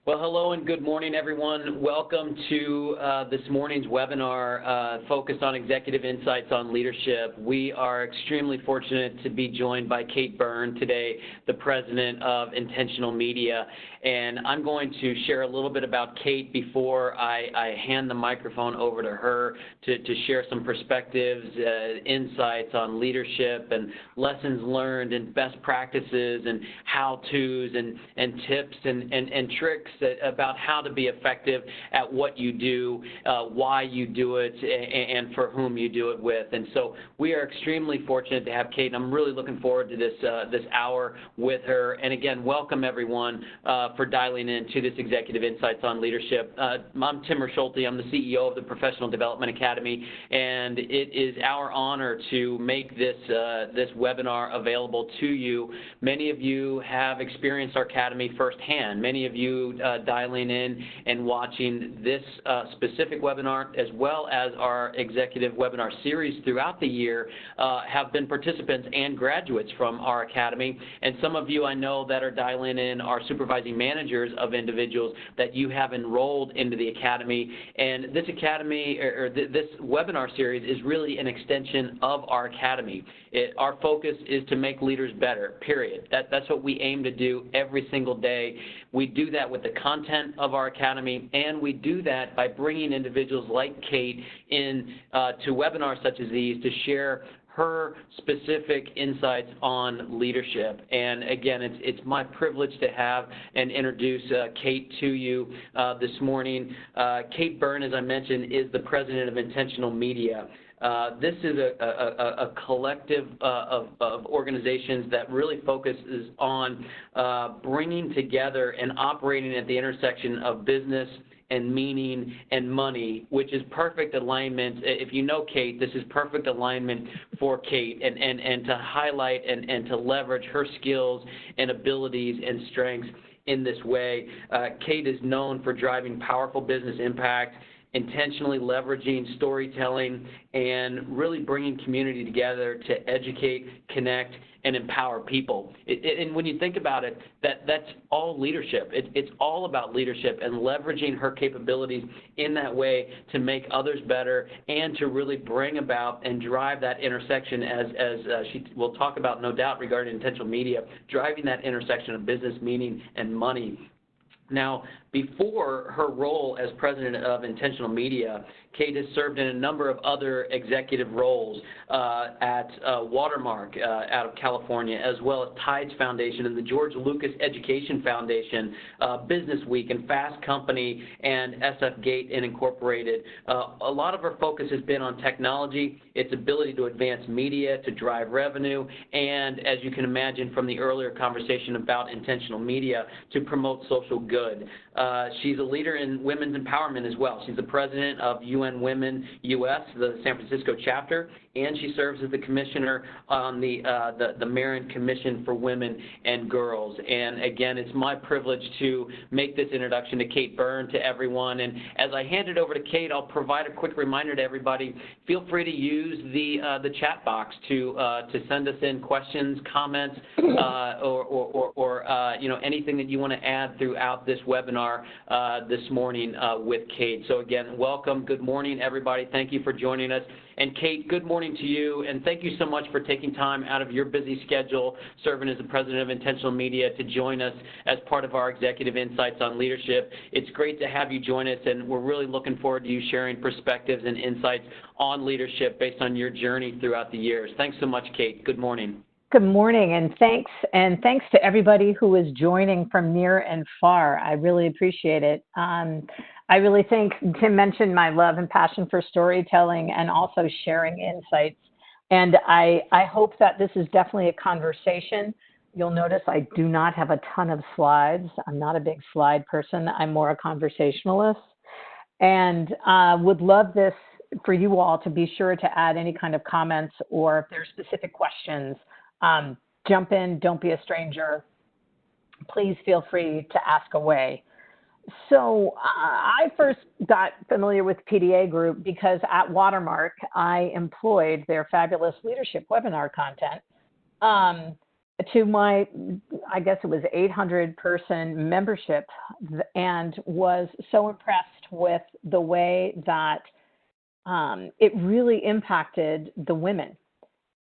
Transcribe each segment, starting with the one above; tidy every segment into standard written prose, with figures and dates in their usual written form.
Well, hello and good morning, everyone. Welcome to this morning's webinar focused on executive insights on leadership. We are extremely fortunate to be joined by Kate Byrne today, the president of Intentional Media. And I'm going to share a little bit about Kate before I hand the microphone over to her to share some perspectives, insights on leadership and lessons learned and best practices and how-tos and tips and tricks about how to be effective at what you do, why you do it, and for whom you do it with. And so we are extremely fortunate to have Kate, and I'm really looking forward to this hour with her. And again, welcome everyone for dialing in to this Executive Insights on Leadership. I'm Tim Schulte. I'm the CEO of the Professional Development Academy, and it is our honor to make this webinar available to you. Many of you have experienced our academy firsthand. Many of you dialing in and watching this specific webinar, as well as our executive webinar series throughout the year, have been participants and graduates from our academy. And some of you I know that are dialing in are supervising managers of individuals that you have enrolled into the academy. And this academy, this webinar series, is really an extension of our academy. Our focus is to make leaders better, period. That's what we aim to do every single day. We do that with the content of our academy, and we do that by bringing individuals like Kate in to webinars such as these to share her specific insights on leadership. And again, it's my privilege to have and introduce Kate to you this morning. Kate Byrne, as I mentioned, is the president of Intentional Media. This is a collective of organizations that really focuses on bringing together and operating at the intersection of business and meaning and money, which is perfect alignment. If you know Kate, this is perfect alignment for Kate, and to highlight and to leverage her skills and abilities and strengths in this way. Kate is known for driving powerful business impact, intentionally leveraging storytelling, and really bringing community together to educate, connect, and empower people. And when you think about it, that's all leadership. It's all about leadership and leveraging her capabilities in that way to make others better and to really bring about and drive that intersection, as she will talk about, no doubt, regarding Intentional Media, driving that intersection of business, meaning, and money. Now, before her role as president of Intentional Media, Kate has served in a number of other executive roles at Watermark out of California, as well as Tides Foundation and the George Lucas Education Foundation, Business Week and Fast Company and SF Gate and Incorporated. A lot of her focus has been on technology, its ability to advance media, to drive revenue, and as you can imagine from the earlier conversation about Intentional Media, to promote social good. She's a leader in women's empowerment as well. She's the president of UN Women US, the San Francisco chapter, and she serves as the commissioner on the Marin Commission for Women and Girls. And again, it's my privilege to make this introduction to Kate Byrne to everyone. And as I hand it over to Kate, I'll provide a quick reminder to everybody. Feel free to use the chat box to send us in questions, comments, or you know, anything that you want to add throughout this webinar this morning with Kate. So again, welcome. Good morning, everybody. Thank you for joining us. And Kate, good morning to you, and thank you so much for taking time out of your busy schedule, serving as the president of Intentional Media, to join us as part of our Executive Insights on Leadership. It's great to have you join us, and we're really looking forward to you sharing perspectives and insights on leadership based on your journey throughout the years. Thanks so much, Kate. Good morning. Good morning, and thanks to everybody who is joining from near and far. I really appreciate it. I really think Tim mentioned my love and passion for storytelling and also sharing insights. And I hope that this is definitely a conversation. You'll notice I do not have a ton of slides. I'm not a big slide person. I'm more a conversationalist. And would love this for you all to be sure to add any kind of comments, or if there's specific questions, jump in, don't be a stranger. Please feel free to ask away. So I first got familiar with PDA Group because at Watermark, I employed their fabulous leadership webinar content to my, I guess it was 800 person membership, and was so impressed with the way that it really impacted the women.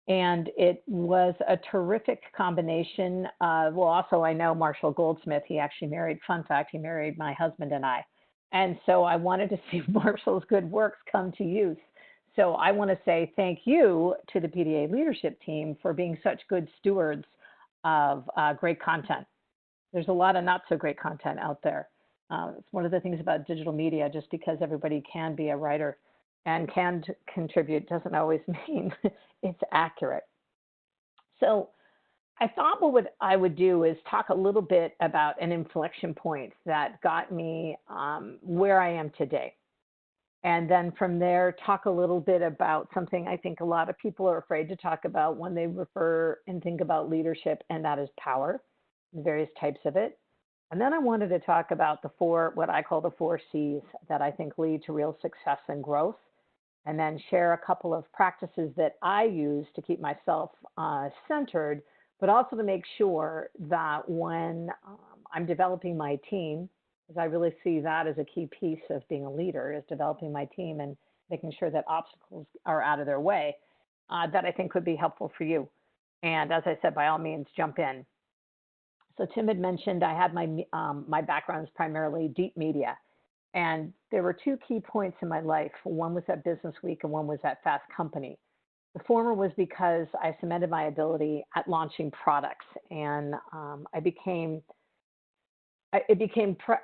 And it was a terrific combination. Well, also, I know Marshall Goldsmith. He actually married, fun fact, he married my husband and I. And so I wanted to see Marshall's good works come to use. So I want to say thank you to the PDA leadership team for being such good stewards of great content. There's a lot of not so great content out there. It's one of the things about digital media, just because everybody can be a writer and can contribute doesn't always mean it's accurate. So I thought what I would do is talk a little bit about an inflection point that got me where I am today. And then from there, talk a little bit about something I think a lot of people are afraid to talk about when they refer and think about leadership, and that is power, the various types of it. And then I wanted to talk about the four, what I call the 4 C's that I think lead to real success and growth. And then share a couple of practices that I use to keep myself centered, but also to make sure that when I'm developing my team, because I really see that as a key piece of being a leader, is developing my team and making sure that obstacles are out of their way, that I think could be helpful for you. And as I said, by all means, jump in. So Tim had mentioned I had my background is primarily deep media. And there were 2 key points in my life. One was at Business Week and one was at Fast Company. The former was because I cemented my ability at launching products. And it became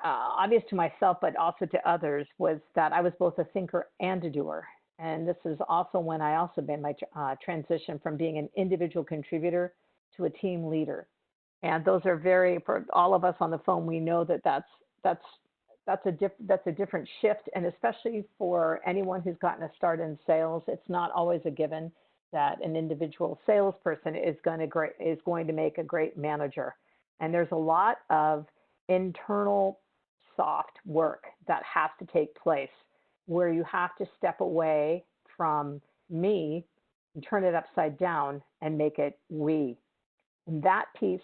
obvious to myself, but also to others, was that I was both a thinker and a doer. And this is also when I also made my transition from being an individual contributor to a team leader. And those are for all of us on the phone, we know that that's a different shift, and especially for anyone who's gotten a start in sales, it's not always a given that an individual salesperson is going to make a great manager. And there's a lot of internal soft work that has to take place, where you have to step away from me and turn it upside down and make it we. And that piece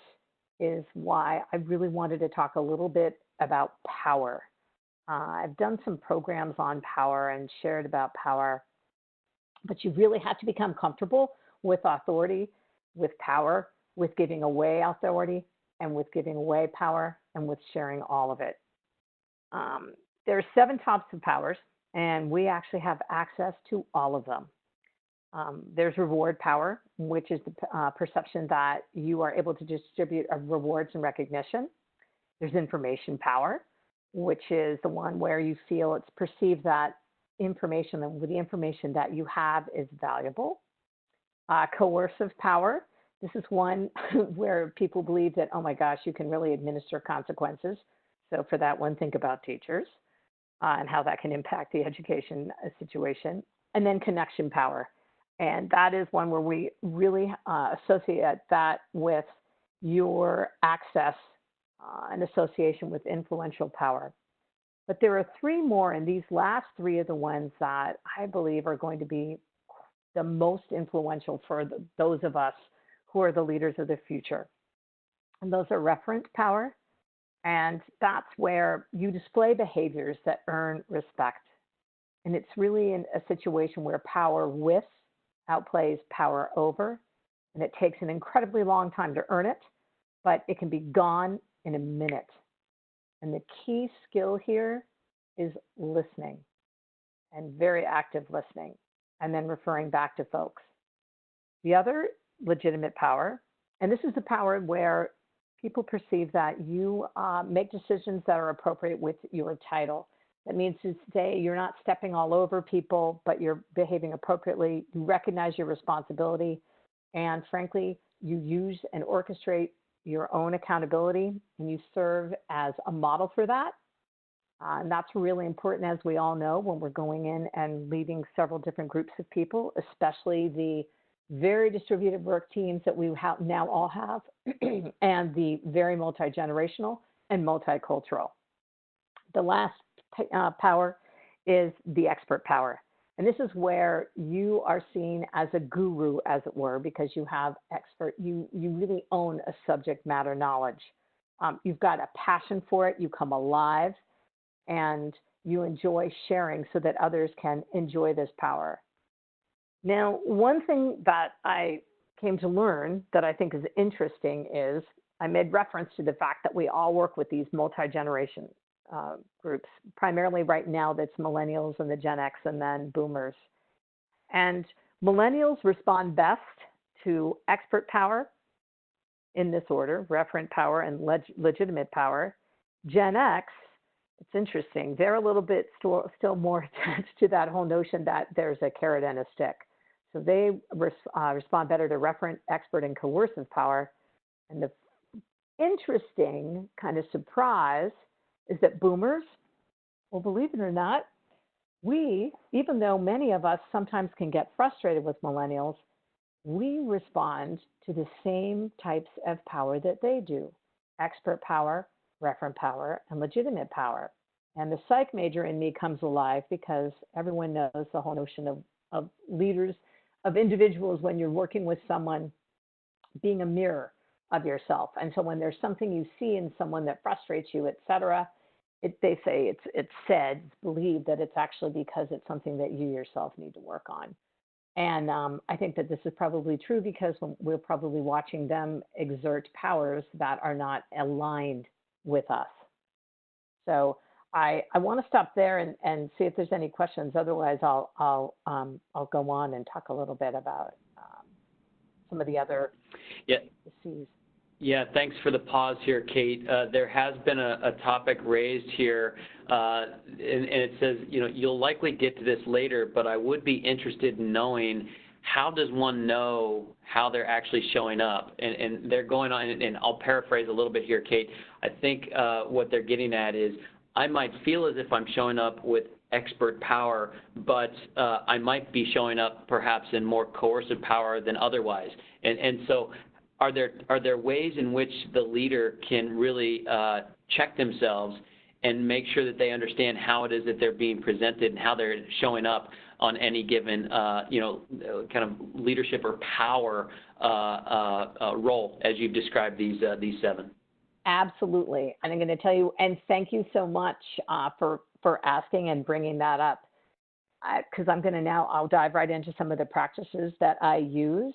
is why I really wanted to talk a little bit about power. I've done some programs on power and shared about power, but you really have to become comfortable with authority, with power, with giving away authority, and with giving away power, and with sharing all of it. There are 7 types of powers, and we actually have access to all of them. There's reward power, which is the perception that you are able to distribute rewards and recognition. There's information power, which is the one where you feel it's perceived that the information that you have is valuable. Coercive power. This is one where people believe that, oh my gosh, you can really administer consequences. So for that one, think about teachers and how that can impact the education situation. And then connection power. And that is one where we really associate that with your access and association with influential power. But there are 3 more, and these last 3 are the ones that I believe are going to be the most influential for those of us who are the leaders of the future. And those are referent power, and that's where you display behaviors that earn respect. And it's really in a situation where power with outplays power over, and it takes an incredibly long time to earn it, but it can be gone in a minute. And the key skill here is listening, and very active listening, and then referring back to folks. The other legitimate power, and this is the power where people perceive that you make decisions that are appropriate with your title. That means to say you're not stepping all over people, but you're behaving appropriately. You recognize your responsibility, and frankly, you use and orchestrate your own accountability, and you serve as a model for that. And that's really important, as we all know, when we're going in and leading several different groups of people, especially the very distributed work teams that we now all have, and the very multi-generational and multicultural. The last power is the expert power. And this is where you are seen as a guru, as it were, because you have you really own a subject matter knowledge. You've got a passion for it, you come alive, and you enjoy sharing so that others can enjoy this power. Now, one thing that I came to learn that I think is interesting is I made reference to the fact that we all work with these multi-generation groups. Primarily right now, that's millennials and the Gen X and then boomers. And millennials respond best to expert power in this order: referent power and legitimate power. Gen X, it's interesting, they're a little bit still more attached to that whole notion that there's a carrot and a stick. So they respond better to referent, expert, and coercive power. And the interesting kind of surprise is that boomers, well, believe it or not, we, even though many of us sometimes can get frustrated with millennials, we respond to the same types of power that they do: expert power, referent power, and legitimate power. And the psych major in me comes alive because everyone knows the whole notion of leaders, of individuals, when you're working with someone, being a mirror of yourself. And so when there's something you see in someone that frustrates you, et cetera, they say it's said, it's believed that it's actually because it's something that you yourself need to work on. And I think that this is probably true because we're probably watching them exert powers that are not aligned with us. So I want to stop there and see if there's any questions. Otherwise, I'll go on and talk a little bit about some of the other C's. Yeah, thanks for the pause here, Kate. There has been a topic raised here, and it says, you'll likely get to this later, but I would be interested in knowing, how does one know how they're actually showing up? And they're going on, and I'll paraphrase a little bit here, Kate. I think what they're getting at is, I might feel as if I'm showing up with expert power, but I might be showing up perhaps in more coercive power than otherwise. And so are there ways in which the leader can really check themselves and make sure that they understand how it is that they're being presented and how they're showing up on any given kind of leadership or power role, as you've described these 7? Absolutely. And I'm going to tell you, and thank you so much for asking and bringing that up, because I'm going to I'll dive right into some of the practices that I use.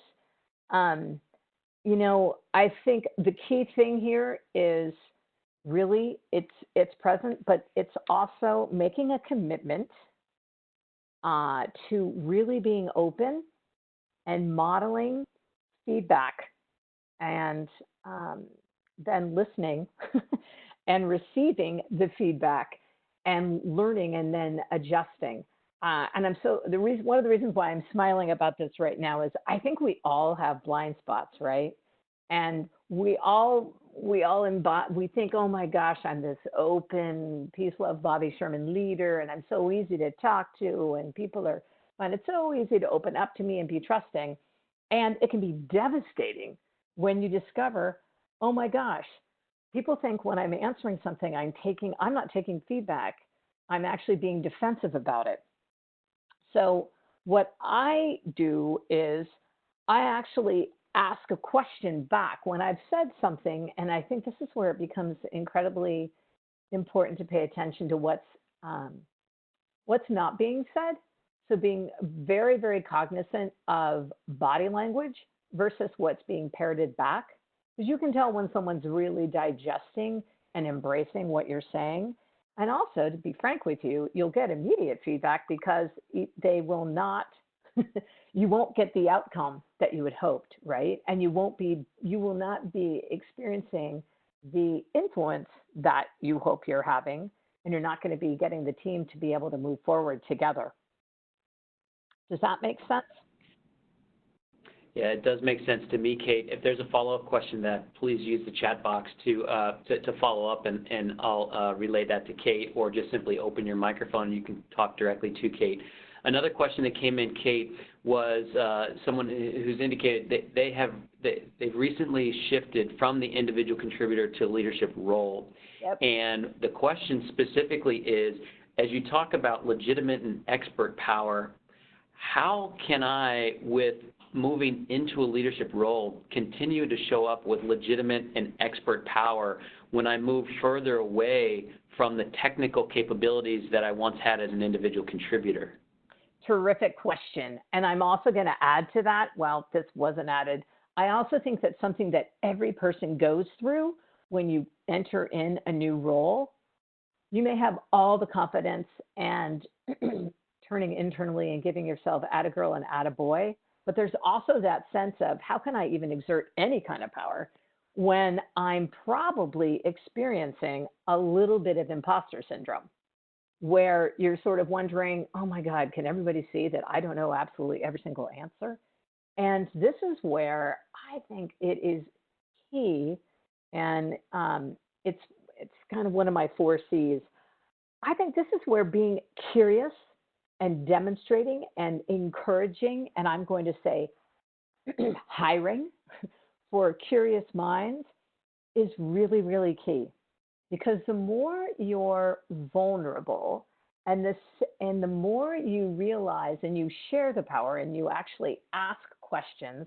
I think the key thing here is really it's present, but it's also making a commitment to really being open and modeling feedback, and then listening and receiving the feedback and learning and then adjusting. And one of the reasons why I'm smiling about this right now is I think we all have blind spots, right? And we think, oh my gosh, I'm this open, peace, love, Bobby Sherman leader, and I'm so easy to talk to, and people find it so easy to open up to me and be trusting. And it can be devastating when you discover, oh my gosh, people think when I'm answering something, I'm not taking feedback. I'm actually being defensive about it. So what I do is I actually ask a question back when I've said something, and I think this is where it becomes incredibly important to pay attention to what's not being said. So being very, very cognizant of body language versus what's being parroted back. Because you can tell when someone's really digesting and embracing what you're saying. And also, to be frank with you, you'll get immediate feedback because they will not, you won't get the outcome that you had hoped, right? And you will not be experiencing the influence that you hope you're having, and you're not going to be getting the team to be able to move forward together. Does that make sense? Yeah, it does make sense to me, Kate. If there's a follow-up question, please use the chat box to follow up, and I'll relay that to Kate, or just simply open your microphone and you can talk directly to Kate. Another question that came in, Kate, was someone who's indicated that they've recently shifted from the individual contributor to leadership role. Yep. And the question specifically is, as you talk about legitimate and expert power, how can I, with moving into a leadership role, continue to show up with legitimate and expert power when I move further away from the technical capabilities that I once had as an individual contributor? Terrific question. And I'm also going to add to that, well, this wasn't added, I also think that something that every person goes through when you enter in a new role, you may have all the confidence and turning internally and giving yourself atta girl and atta boy, but there's also that sense of how can I even exert any kind of power when I'm probably experiencing a little bit of imposter syndrome, where you're sort of wondering, oh my God, can everybody see that I don't know absolutely every single answer? And this is where I think it is key, and it's kind of one of my 4 C's. I think this is where being curious and demonstrating and encouraging, and I'm going to say hiring for curious minds is really, really key. Because the more you're vulnerable and the more you realize and you share the power and you actually ask questions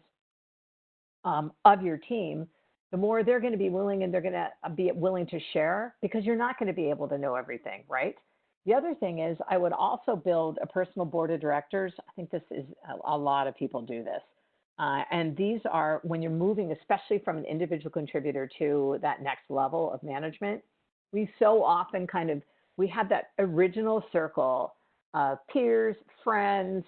of your team, the more they're going to be willing and they're going to be willing to share, because you're not going to be able to know everything, right? The other thing is I would also build a personal board of directors. I think this is a lot of people do this. And these are when you're moving, especially from an individual contributor to that next level of management, we so often we have that original circle of peers, friends,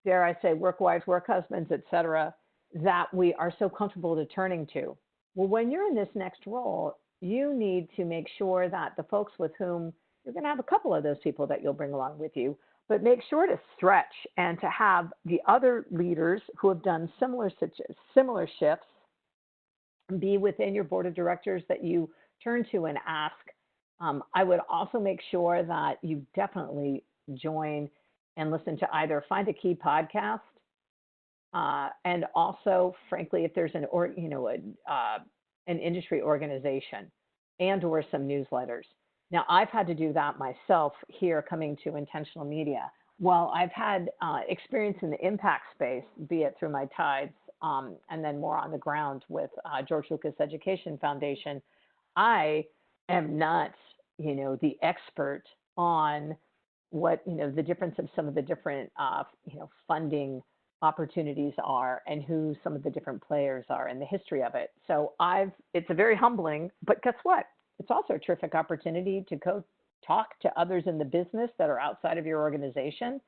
dare I say, work wives, work husbands, et cetera, that we are so comfortable returning to. Well, when you're in this next role, you need to make sure that the folks with whom you're going to have a couple of those people that you'll bring along with you, but make sure to stretch and to have the other leaders who have done similar shifts be within your board of directors that you turn to and ask. I would also make sure that you definitely join and listen to either find a key podcast, and also, frankly, if there's an industry organization and or some newsletters. Now, I've had to do that myself here coming to Intentional Media. While I've had experience in the impact space, be it through my Tides and then more on the ground with George Lucas Education Foundation, I am not, the expert on what, the difference of some of the different, funding opportunities are and who some of the different players are and the history of it. So it's a very humbling, but guess what? It's also a terrific opportunity to go talk to others in the business that are outside of your organization,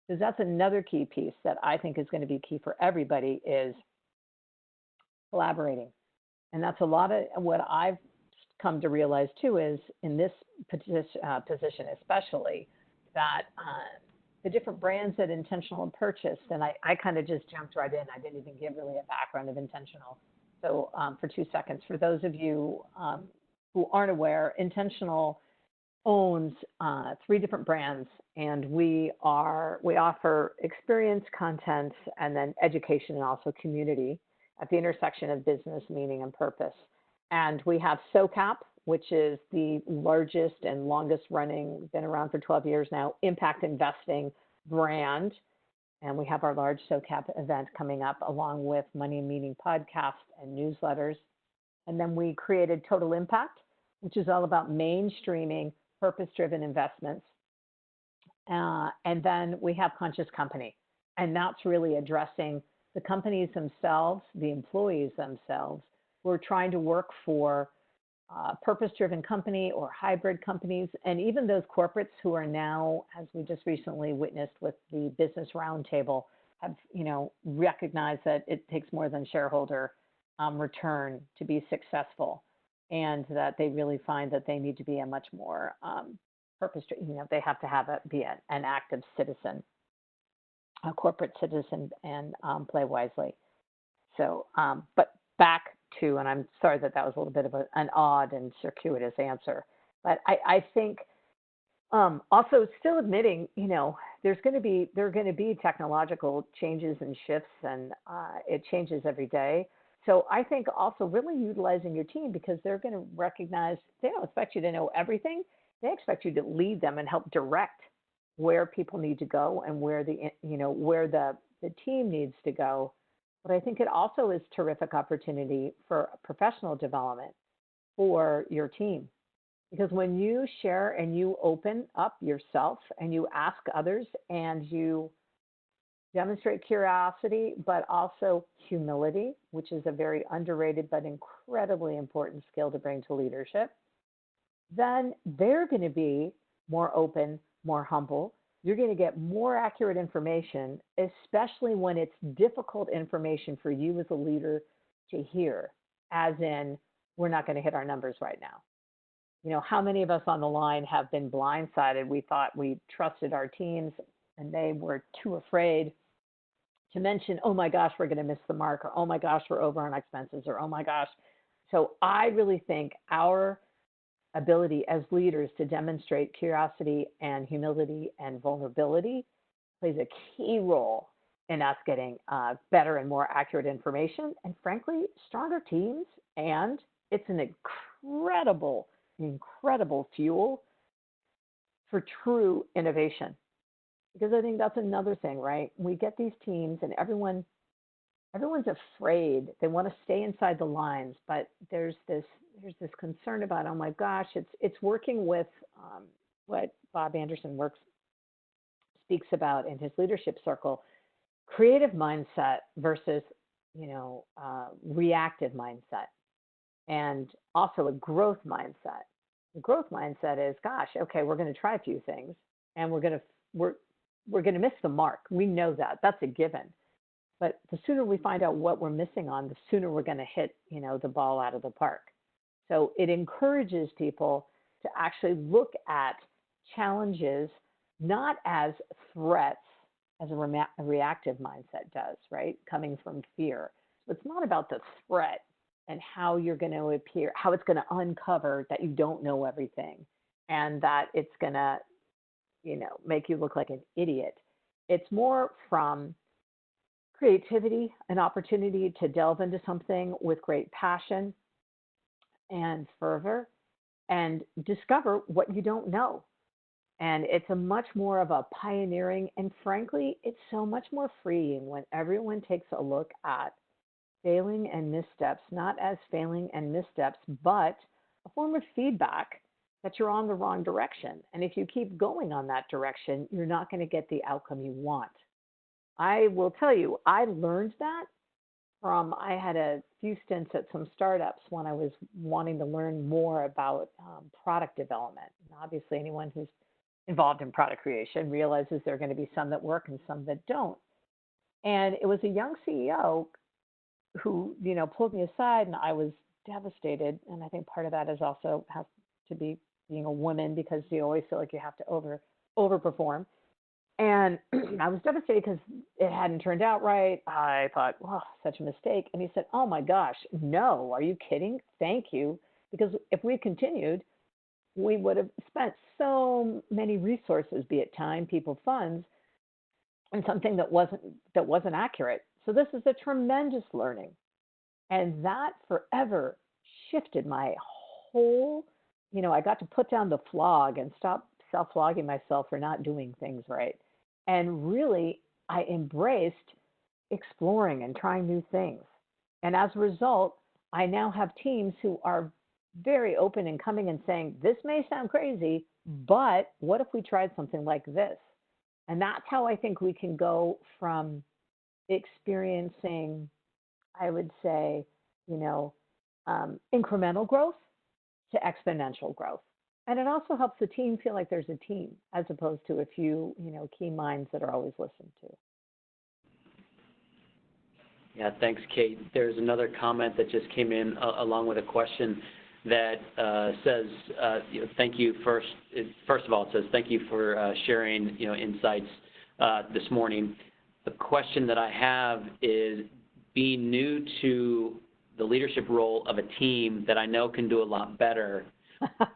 because that's another key piece that I think is going to be key for everybody is collaborating. And that's a lot of what I've come to realize too is in this position especially that the different brands that Intentional purchased, and I kind of just jumped right in. I didn't even give really a background of Intentional. So for 2 seconds, for those of you who aren't aware, Intentional owns 3 different brands, and we offer experience, content, and then education and also community at the intersection of business, meaning, and purpose. And we have SOCAP, which is the largest and longest running, been around for 12 years now, impact investing brand. And we have our large SOCAP event coming up along with Money and Meaning podcast and newsletters. And then we created Total Impact, which is all about mainstreaming purpose-driven investments. And then we have Conscious Company. And that's really addressing the companies themselves, the employees themselves, who are trying to work for purpose-driven company or hybrid companies, and even those corporates who are now, as we just recently witnessed with the Business Roundtable, have recognized that it takes more than shareholder return to be successful, and that they really find that they need to be a much more they have to be an active citizen, a corporate citizen, and play wisely. So, but back to, and I'm sorry that was a little bit of an odd and circuitous answer, but I think also still admitting, there are going to be technological changes and shifts, and it changes every day. So I think also really utilizing your team, because they're going to recognize they don't expect you to know everything. They expect you to lead them and help direct where people need to go and where the team needs to go. But I think it also is terrific opportunity for professional development for your team. Because when you share and you open up yourself and you ask others and you demonstrate curiosity, but also humility, which is a very underrated but incredibly important skill to bring to leadership, then they're going to be more open, more humble. You're going to get more accurate information, especially when it's difficult information for you as a leader to hear, as in, we're not going to hit our numbers right now. You know, how many of us on the line have been blindsided? We thought we trusted our teams and they were too afraid to mention, oh my gosh, we're going to miss the mark, or oh my gosh, we're over on expenses, or oh my gosh. So I really think our ability as leaders to demonstrate curiosity and humility and vulnerability plays a key role in us getting better and more accurate information, and frankly, stronger teams. And it's an incredible fuel for true innovation. Because I think that's another thing, right? We get these teams and everyone's afraid. They want to stay inside the lines, but there's this concern about, oh my gosh, it's working with what Bob Anderson speaks about in his leadership circle, creative mindset versus reactive mindset, and also a growth mindset. The growth mindset is, gosh, okay, we're going to try a few things, and we're going to miss the mark. We know that. That's a given. But the sooner we find out what we're missing on, the sooner we're going to hit, the ball out of the park. So it encourages people to actually look at challenges not as threats, as a reactive mindset does, right? Coming from fear. So it's not about the threat and how you're going to appear, how it's going to uncover that you don't know everything and that it's going to, make you look like an idiot. It's more from creativity, an opportunity to delve into something with great passion and fervor and discover what you don't know. And it's a much more of a pioneering, and frankly, it's so much more freeing when everyone takes a look at failing and missteps, not as failing and missteps, but a form of feedback that you're on the wrong direction. And if you keep going on that direction, you're not going to get the outcome you want. I will tell you, I learned that I had a few stints at some startups when I was wanting to learn more about product development. And obviously, anyone who's involved in product creation realizes there are going to be some that work and some that don't. And it was a young CEO who, pulled me aside, and I was devastated. And I think part of that is also has to be being a woman, because you always feel like you have to overperform. And I was devastated because it hadn't turned out right. I thought, wow, such a mistake. And he said, oh my gosh, no, are you kidding? Thank you. Because if we continued, we would have spent so many resources, be it time, people, funds, on something that wasn't accurate. So this is a tremendous learning. And that forever shifted my whole, I got to put down the flog and stop self-flogging myself for not doing things right. And really, I embraced exploring and trying new things. And as a result, I now have teams who are very open and coming and saying, this may sound crazy, but what if we tried something like this? And that's how I think we can go from experiencing, I would say, incremental growth to exponential growth. And it also helps the team feel like there's a team, as opposed to a few, key minds that are always listened to. Yeah, thanks, Kate. There's another comment that just came in along with a question that says, thank you first. First of all, it says, thank you for sharing, insights this morning. The question that I have is, being new to the leadership role of a team that I know can do a lot better,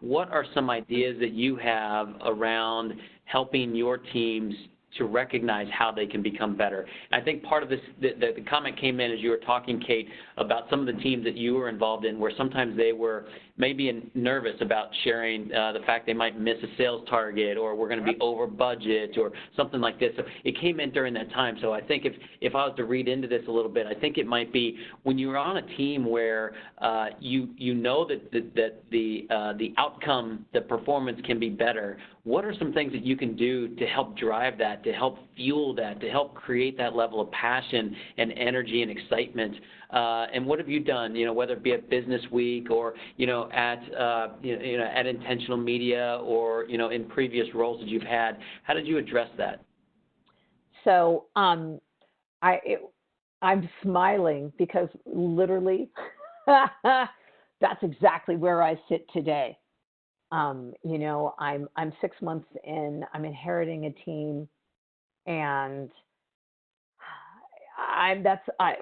what are some ideas that you have around helping your teams to recognize how they can become better? And I think part of this, the comment came in as you were talking, Kate, about some of the teams that you were involved in, where sometimes they were maybe nervous about sharing the fact they might miss a sales target, or we're going to be over budget or something like this. So it came in during that time. So I think if I was to read into this a little bit, I think it might be when you're on a team where you know that the outcome, the performance can be better. What are some things that you can do to help drive that, to help fuel that, to help create that level of passion and energy and excitement? And what have you done? Whether it be at Business Week or at Intentional Media or in previous roles that you've had. How did you address that? So I'm smiling because literally that's exactly where I sit today. I'm 6 months in. I'm inheriting a team, and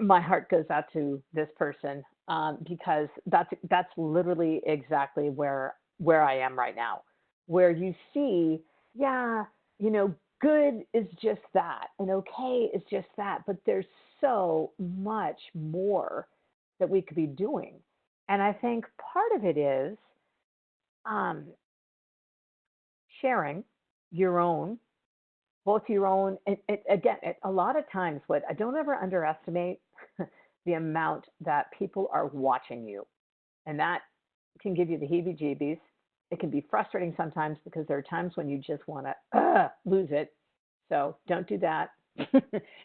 my heart goes out to this person because that's literally exactly where I am right now. Where you see, good is just that, and okay is just that, but there's so much more that we could be doing, and I think part of it is sharing both your own, again, a lot of times what I don't ever underestimate the amount that people are watching you. And that can give you the heebie-jeebies. It can be frustrating sometimes because there are times when you just want to lose it. So don't do that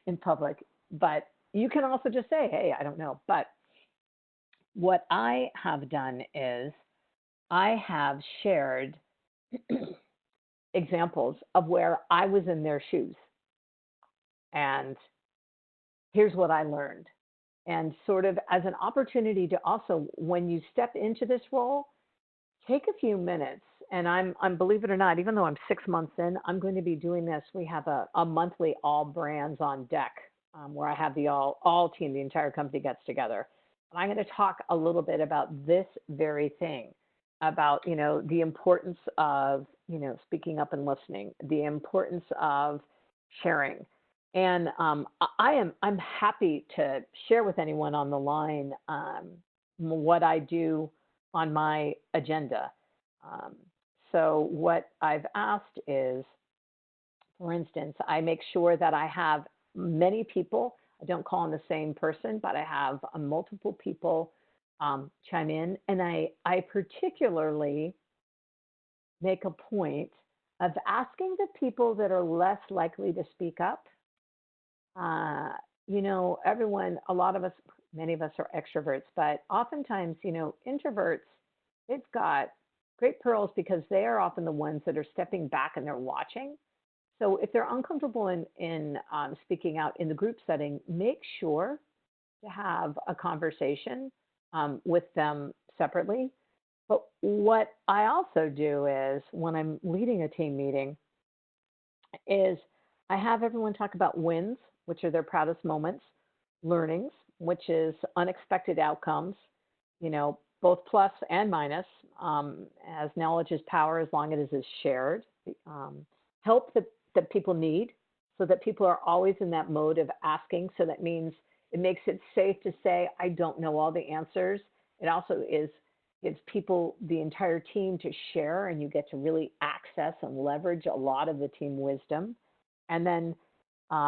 in public. But you can also just say, hey, I don't know. But what I have done is I have shared examples of where I was in their shoes. And here's what I learned. And sort of as an opportunity to also, when you step into this role, take a few minutes. And I'm believe it or not, even though I'm 6 months in, I'm going to be doing this. We have a monthly all brands on deck where I have the all team, the entire company gets together. And I'm going to talk a little bit about this very thing, about, the importance of, speaking up and listening, the importance of sharing. And I'm happy to share with anyone on the line what I do on my agenda. So what I've asked is, for instance, I make sure that I have many people. I don't call on the same person, but I have multiple people chime in. And I particularly make a point of asking the people that are less likely to speak up. Everyone, a lot of us, many of us are extroverts, but oftentimes, introverts, they've got great pearls because they are often the ones that are stepping back and they're watching. So if they're uncomfortable in speaking out in the group setting, make sure to have a conversation with them separately. But what I also do is when I'm leading a team meeting is I have everyone talk about wins, which are their proudest moments, learnings, which is unexpected outcomes, both plus and minus, as knowledge is power as long as it is shared, help that people need so that people are always in that mode of asking. So that means it makes it safe to say, I don't know all the answers. It also gives people, the entire team, to share, and you get to really access and leverage a lot of the team wisdom. And then,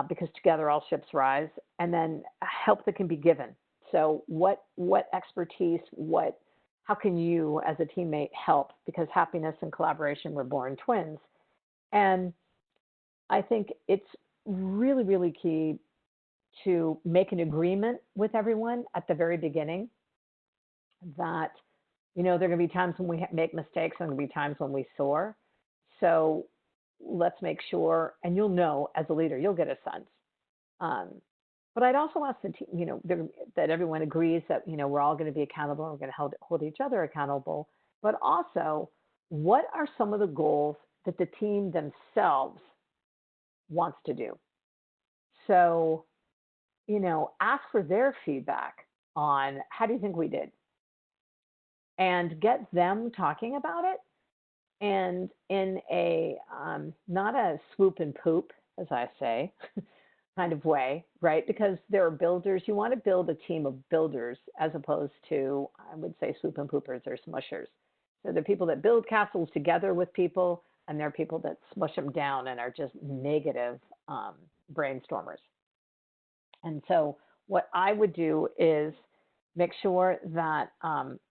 because together all ships rise, and then help that can be given. So what expertise, how can you as a teammate help? Because happiness and collaboration were born twins. And I think it's really, really key to make an agreement with everyone at the very beginning that, there are going to be times when we make mistakes, and there are going to be times when we soar. So let's make sure, and you'll know as a leader, you'll get a sense. But I'd also ask the team, that everyone agrees that, we're all going to be accountable, and we're going to hold each other accountable. But also, what are some of the goals that the team themselves wants to do? So, ask for their feedback on how do you think we did? And get them talking about it, and in a not a swoop and poop, as I say, kind of way, right? Because there are builders. You want to build a team of builders as opposed to, I would say, swoop and poopers or smushers. So there are people that build castles together with people, and there are people that smush them down and are just negative brainstormers. And so what I would do is make sure that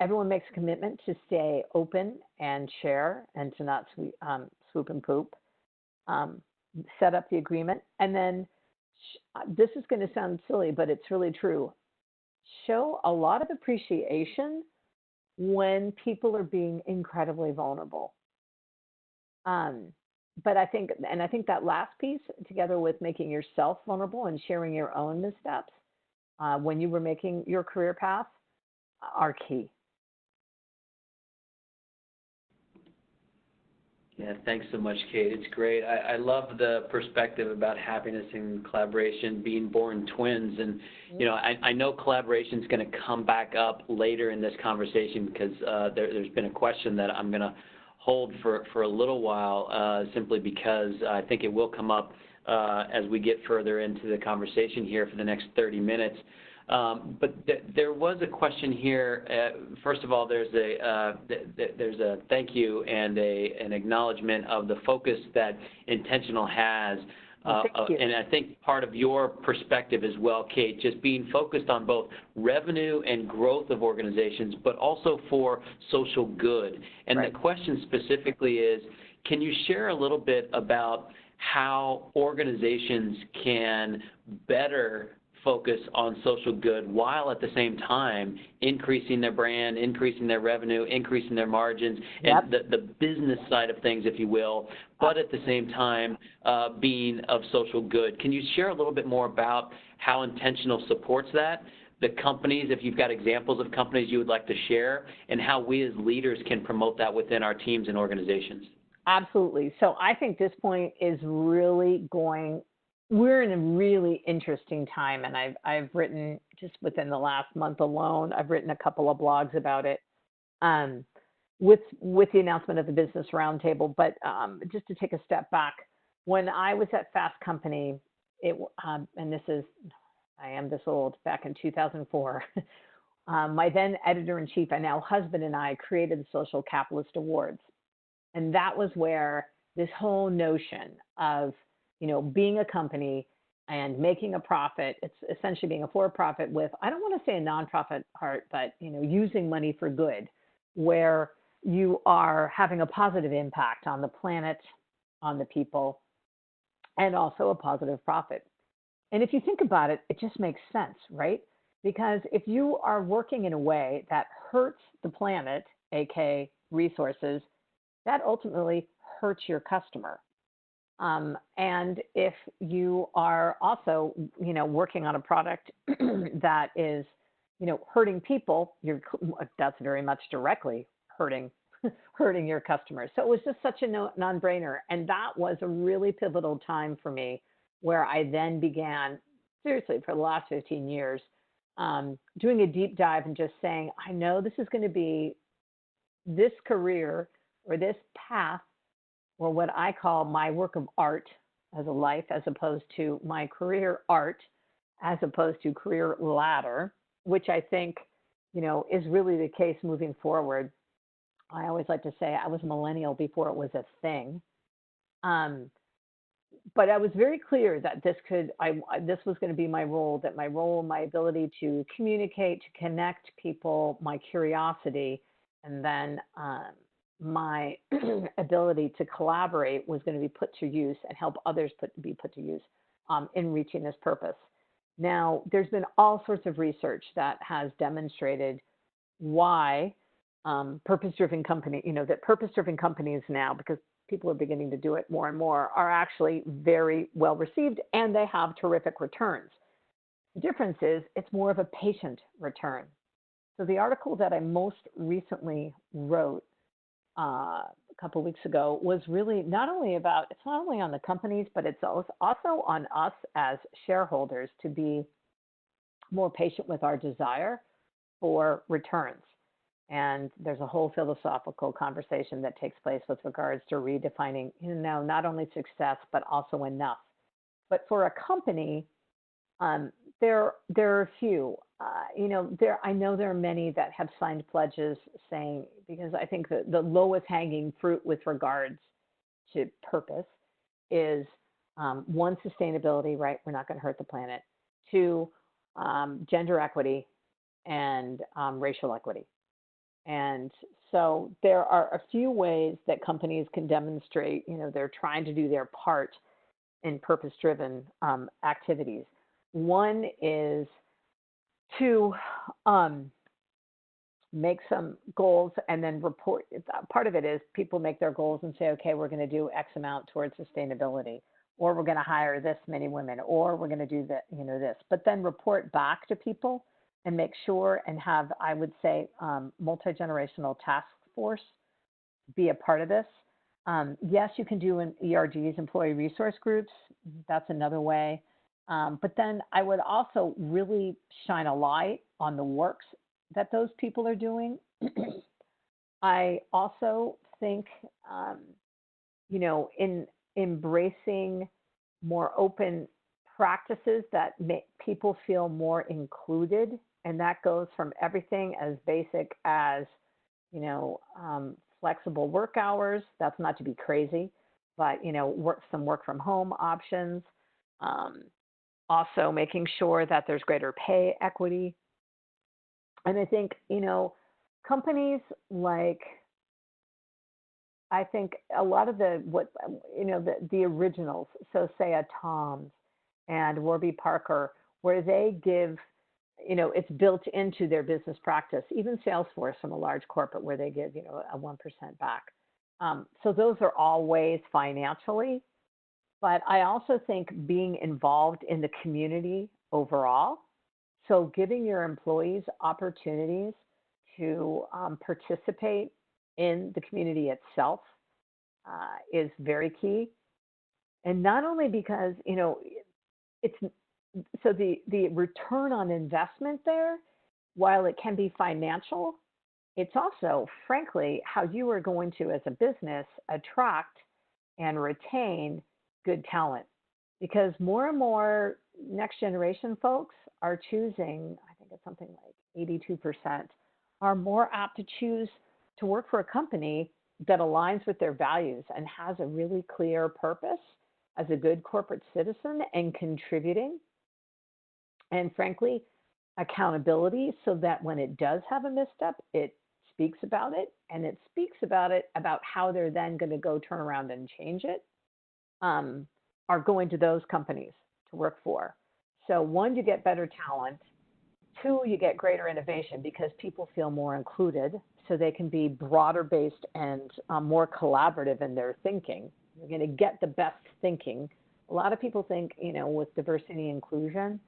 everyone makes a commitment to stay open and share and to not swoop and poop. Um, Set up the agreement, and then this is going to sound silly, but it's really true. Show a lot of appreciation when people are being incredibly vulnerable. Um, but I think that last piece, together with making yourself vulnerable and sharing your own missteps when you were making your career path, are key. Yeah, thanks so much, Kate. It's great. I love the perspective about happiness and collaboration, being born twins. And, I know collaboration is going to come back up later in this conversation because there's been a question that I'm going to hold for a little while simply because I think it will come up as we get further into the conversation here for the next 30 minutes. But there was a question here. First of all, there's a thank you and an acknowledgement of the focus that Intentional has. Thank you. And I think part of your perspective as well, Kate, just being focused on both revenue and growth of organizations, but also for social good. And Right. The question specifically is, can you share a little bit about how organizations can better focus on social good while at the same time increasing their brand, increasing their revenue, increasing their margins, and the business side of things, if you will, but at the same time being of social good. Can you share a little bit more about how Intentional supports that, the companies, if you've got examples of companies you would like to share, and how we as leaders can promote that within our teams and organizations? Absolutely. So I think this point is really we're in a really interesting time, and I've written just within the last month alone, I've written a couple of blogs about it with the announcement of the Business Roundtable. But just to take a step back, when I was at Fast Company, and I am this old, back in 2004, my then editor-in-chief and now husband and I created the Social Capitalist Awards. And that was where this whole notion of being a company and making a profit, it's essentially being a for-profit with, I don't want to say a nonprofit heart, but, using money for good, where you are having a positive impact on the planet, on the people, and also a positive profit. And if you think about it, it just makes sense, right? Because if you are working in a way that hurts the planet, aka resources, that ultimately hurts your customer. And if you are also, working on a product that is, hurting people, that's very much directly hurting your customers. So it was just such a non-brainer. And that was a really pivotal time for me where I then began, seriously, for the last 15 years, doing a deep dive and just saying, I know this is going to be this career or this path, or what I call my work of art as a life, as opposed to my career art, as opposed to career ladder, which I think, is really the case moving forward. I always like to say I was a millennial before it was a thing. But I was very clear that this was going to be my role, my ability to communicate, to connect people, my curiosity, and then my ability to collaborate was going to be put to use and help others be put to use in reaching this purpose. Now, there's been all sorts of research that has demonstrated why purpose-driven companies now, because people are beginning to do it more and more, are actually very well received and they have terrific returns. The difference is it's more of a patient return. So the article that I most recently wrote a couple of weeks ago was really it's not only on the companies, but it's also on us as shareholders to be more patient with our desire for returns. And there's a whole philosophical conversation that takes place with regards to redefining, not only success, but also enough. But for a company, There are a few. I know there are many that have signed pledges saying, because I think that the lowest hanging fruit with regards to purpose is one, sustainability, right? We're not going to hurt the planet. Two, gender equity and racial equity. And so there are a few ways that companies can demonstrate, they're trying to do their part in purpose-driven activities. One is to make some goals and then report. Part of it is people make their goals and say, okay, we're going to do X amount towards sustainability, or we're going to hire this many women, or we're going to do this. But then report back to people and make sure and have, I would say, multi-generational task force be a part of this. Yes, you can do an ERGs, employee resource groups. That's another way. But then I would also really shine a light on the works that those people are doing. I also think, in embracing more open practices that make people feel more included. And that goes from everything as basic as, flexible work hours. That's not to be crazy, but, some work from home options. Also making sure that there's greater pay equity. And I think, companies like, I think a lot of the originals, so say a Tom's and Warby Parker, where they give, it's built into their business practice, even Salesforce from a large corporate where they give, a 1% back. So those are all ways financially. But I also think being involved in the community overall, so giving your employees opportunities to participate in the community itself is very key. And not only because, it's so the return on investment there, while it can be financial, it's also, frankly, how you are going to, as a business, attract and retain good talent. Because more and more next generation folks are choosing, I think it's something like 82%, are more apt to choose to work for a company that aligns with their values and has a really clear purpose as a good corporate citizen and contributing. And frankly, accountability, so that when it does have a misstep, it speaks about it, and it speaks about how they're then going to go turn around and change it, are going to those companies to work for. So one, you get better talent. Two, you get greater innovation because people feel more included, so they can be broader based and more collaborative in their thinking. You're going to get the best thinking. A lot of people think, with diversity and inclusion,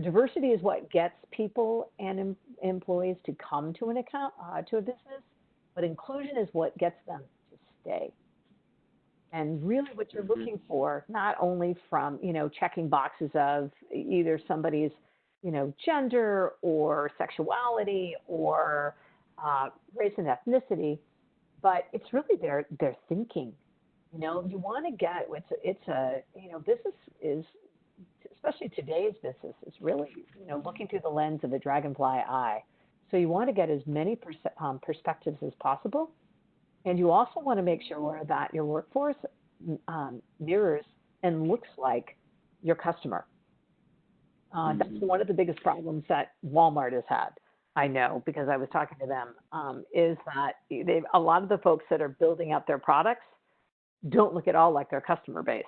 diversity is what gets people and employees to come to to a business, but inclusion is what gets them to stay. And really what you're looking for, not only from, checking boxes of either somebody's, gender or sexuality or race and ethnicity, but it's really their thinking. You want to get, business is, especially today's business, is really, looking through the lens of a dragonfly eye. So you want to get as many perspectives as possible. And you also want to make sure that your workforce mirrors and looks like your customer. That's one of the biggest problems that Walmart has had, I know, because I was talking to them, is that a lot of the folks that are building out their products don't look at all like their customer base.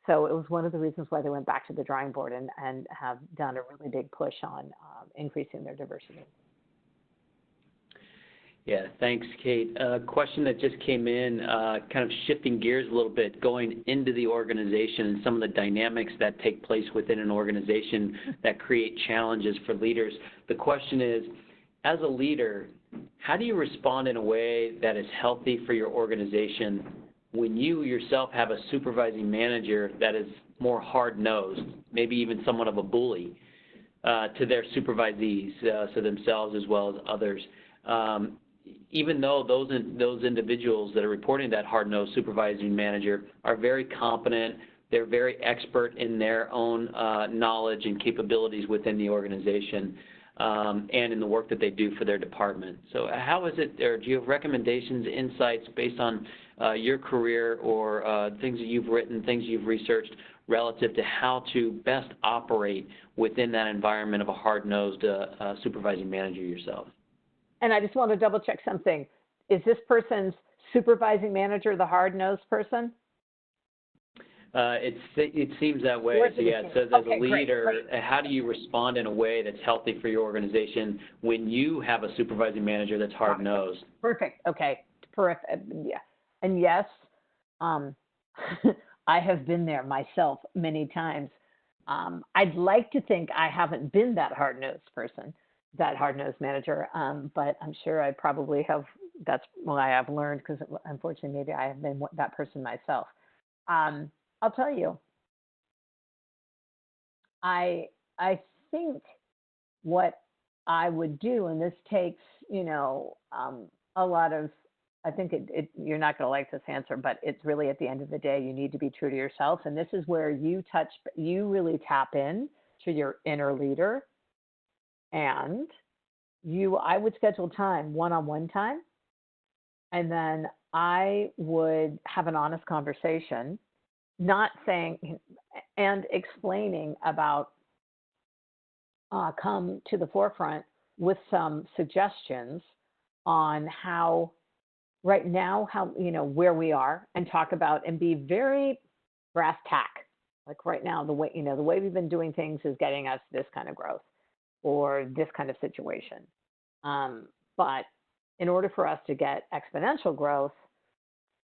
So it was one of the reasons why they went back to the drawing board and have done a really big push on increasing their diversity. Yeah, thanks, Kate. A question that just came in, kind of shifting gears a little bit, going into the organization and some of the dynamics that take place within an organization that create challenges for leaders. The question is, as a leader, how do you respond in a way that is healthy for your organization when you yourself have a supervising manager that is more hard-nosed, maybe even somewhat of a bully to their supervisees, so themselves as well as others? Even though those individuals that are reporting that hard-nosed supervising manager are very competent, They're very expert in their own knowledge and capabilities within the organization and in the work that they do for their department. So how is it, or do you have recommendations, insights based on your career or things that you've written, things you've researched relative to how to best operate within that environment of a hard-nosed supervising manager yourself? And I just want to double check something. Is this person's supervising manager the hard-nosed person? It seems that way. So yeah, it says as a leader, how do you respond in a way that's healthy for your organization when you have a supervising manager that's hard-nosed? Perfect. Okay. Perfect. Yeah. And yes, I have been there myself many times. I'd like to think I haven't been that hard-nosed person, that hard-nosed manager, but I'm sure I probably have. That's what I have learned, because unfortunately maybe I have been that person myself. I'll tell you, I think what I would do, and this takes, a lot of, I think you're not going to like this answer, but it's really at the end of the day, you need to be true to yourself. And this is where you really tap in to your inner leader. And I would schedule time, one-on-one time. And then I would have an honest conversation, not saying and explaining about come to the forefront with some suggestions on how right now, how, where we are, and talk about and be very brass tack. Like right now, the way we've been doing things is getting us this kind of growth or this kind of situation. But in order for us to get exponential growth,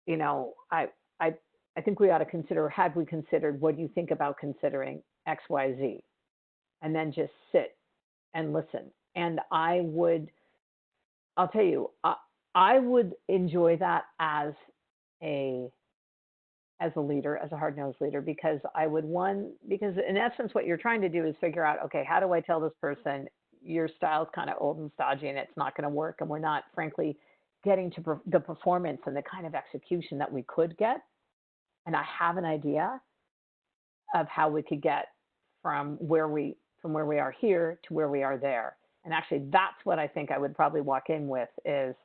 I think we ought to consider, had we considered, what do you think about considering X, Y, Z? And then just sit and listen. And I'll tell you, I would enjoy that as a leader, as a hard-nosed leader, because because in essence, what you're trying to do is figure out, okay, how do I tell this person your style's kind of old and stodgy and it's not going to work, and we're not, frankly, getting to the performance and the kind of execution that we could get. And I have an idea of how we could get from where we are here to where we are there. And actually, that's what I think I would probably walk in with, is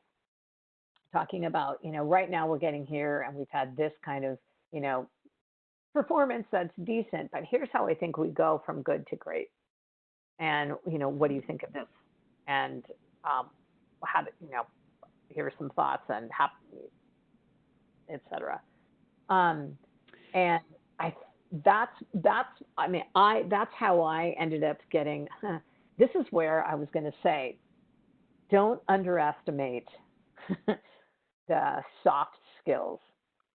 talking about, right now we're getting here and we've had this kind of, performance that's decent, but here's how I think we go from good to great. And, what do you think of this? And how do, here are some thoughts, and et cetera. And that's how I ended up getting, this is where I was going to say, don't underestimate the soft skills.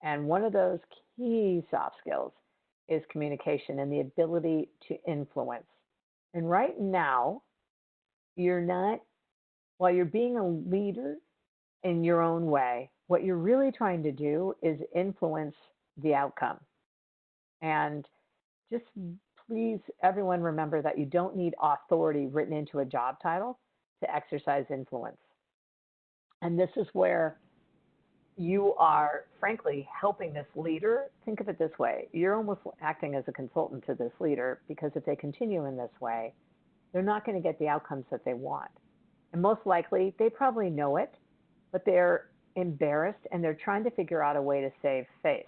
And one of those key soft skills is communication and the ability to influence. And right now, while you're being a leader in your own way, what you're really trying to do is influence the outcome. And just please, everyone, remember that you don't need authority written into a job title to exercise influence. And this is where you are, frankly, helping this leader. Think of it this way. You're almost acting as a consultant to this leader, because if they continue in this way, they're not going to get the outcomes that they want. And most likely, they probably know it, but they're embarrassed and they're trying to figure out a way to save face.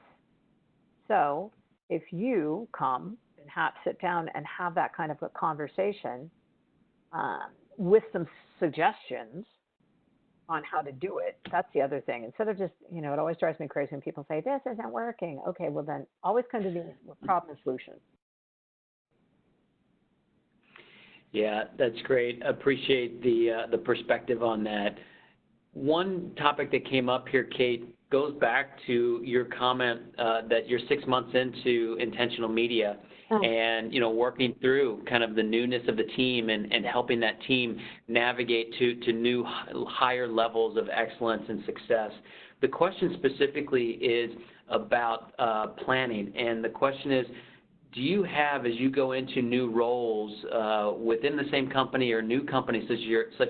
So if you come and sit down and have that kind of a conversation with some suggestions on how to do it, that's the other thing. Instead of just, it always drives me crazy when people say, this isn't working. Okay, well then always come to the problem and solution. Yeah, that's great. Appreciate the perspective on that. One topic that came up here, Kate, goes back to your comment that you're 6 months into intentional media and, working through kind of the newness of the team and helping that team navigate to new higher levels of excellence and success. The question specifically is about planning, and the question is, do you have, as you go into new roles within the same company or new companies such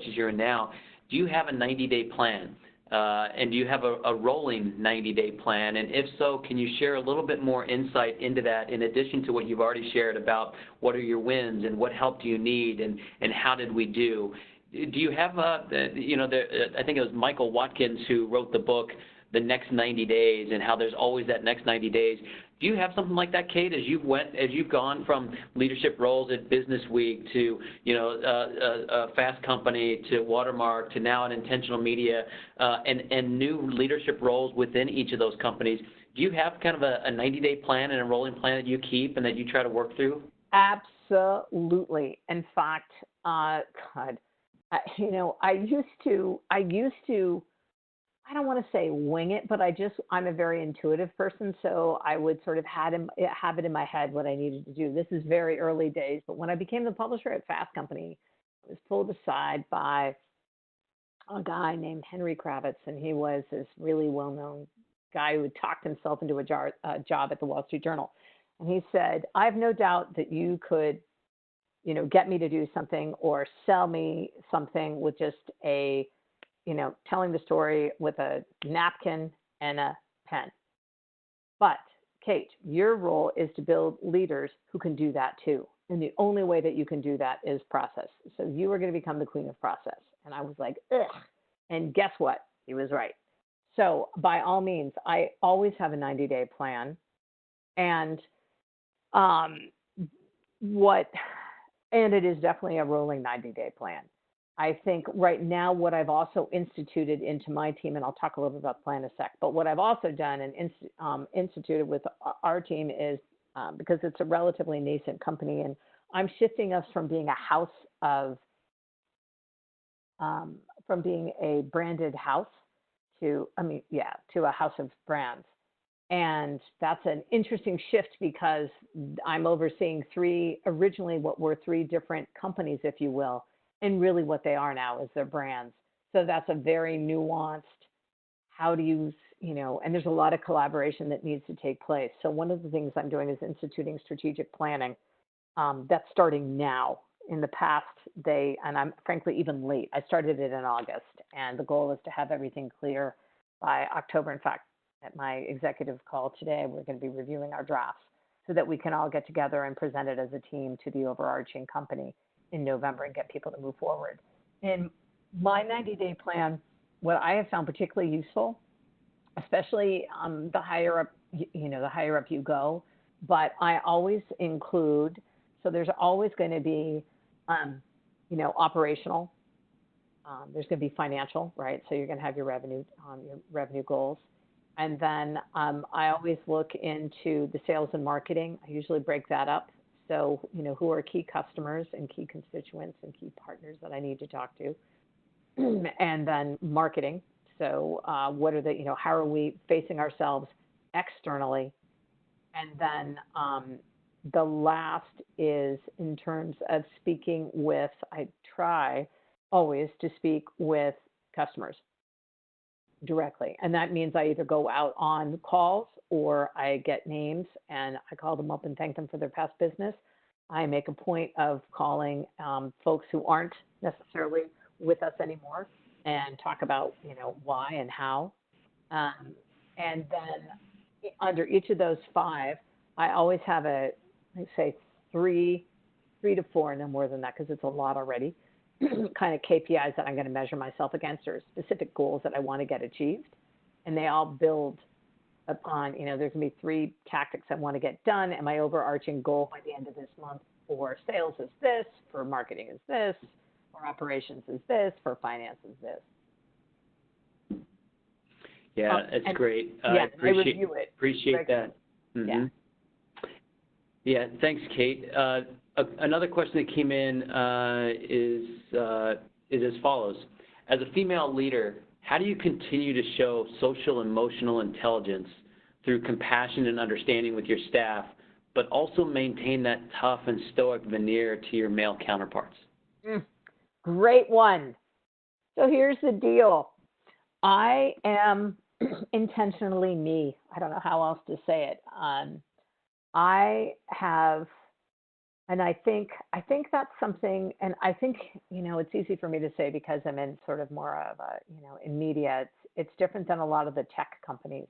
as you're in now, do you have a 90-day plan? And do you have a rolling 90-day plan? And if so, can you share a little bit more insight into that in addition to what you've already shared about what are your wins and what help do you need and how did we do? Do you have, I think it was Michael Watkins who wrote the book, The Next 90 Days, and how there's always that next 90 days. Do you have something like that, Kate, as you've gone from leadership roles at Business Week to, a Fast Company to Watermark to now at Intentional Media and new leadership roles within each of those companies? Do you have kind of a 90-day plan and a rolling plan that you keep and that you try to work through? Absolutely. In fact, God, I used to, I don't want to say wing it, but I'm a very intuitive person. So I would sort of have it in my head what I needed to do. This is very early days, but when I became the publisher at Fast Company, I was pulled aside by a guy named Henry Kravitz, and he was this really well-known guy who had talked himself into a job at the Wall Street Journal. And he said, I have no doubt that you could get me to do something or sell me something with just telling the story with a napkin and a pen. But Kate, your role is to build leaders who can do that too. And the only way that you can do that is process. So you are going to become the queen of process. And I was like, ugh. And guess what? He was right. So by all means, I always have a 90-day plan. And it is definitely a rolling 90-day plan. I think right now what I've also instituted into my team, and I'll talk a little bit about the plan in a sec, but what I've also done and instituted with our team is, because it's a relatively nascent company, and I'm shifting us from being from being a branded house to a house of brands. And that's an interesting shift because I'm overseeing originally what were three different companies, if you will, and really what they are now is their brands. So that's a very nuanced, how do you, and there's a lot of collaboration that needs to take place. So one of the things I'm doing is instituting strategic planning. That's starting now. In the past, and I'm frankly even late. I started it in August, and the goal is to have everything clear by October. In fact, at my executive call today, we're going to be reviewing our drafts so that we can all get together and present it as a team to the overarching company in November and get people to move forward. In my 90-day plan, what I have found particularly useful, especially the higher up, the higher up you go, but I always include, so there's always going to be, operational. There's going to be financial, right? So you're going to have your revenue goals. And then I always look into the sales and marketing. I usually break that up. So, who are key customers and key constituents and key partners that I need to talk to. And then marketing. So what are how are we facing ourselves externally? And then the last is in terms of speaking with, I try always to speak with customers directly. And that means I either go out on calls or I get names and I call them up and thank them for their past business. I make a point of calling folks who aren't necessarily with us anymore and talk about, why and how. And then under each of those 5, I always have say 3 to 4, no more than that because it's a lot already, kind of KPIs that I'm going to measure myself against or specific goals that I want to get achieved. And they all build upon, there's going to be 3 tactics I want to get done. And my overarching goal by the end of this month for sales is this, for marketing is this, for operations is this, for finance is this. Yeah, it's great. I review it. Appreciate that. Mm-hmm. Yeah, thanks, Kate. Another question that came in is as follows. As a female leader, how do you continue to show social emotional intelligence through compassion and understanding with your staff, but also maintain that tough and stoic veneer to your male counterparts? Great one. So here's the deal. I am intentionally me. I don't know how else to say it. I have And I think that's something, and I think, it's easy for me to say because I'm in sort of more of a, in media. It's different than a lot of the tech companies.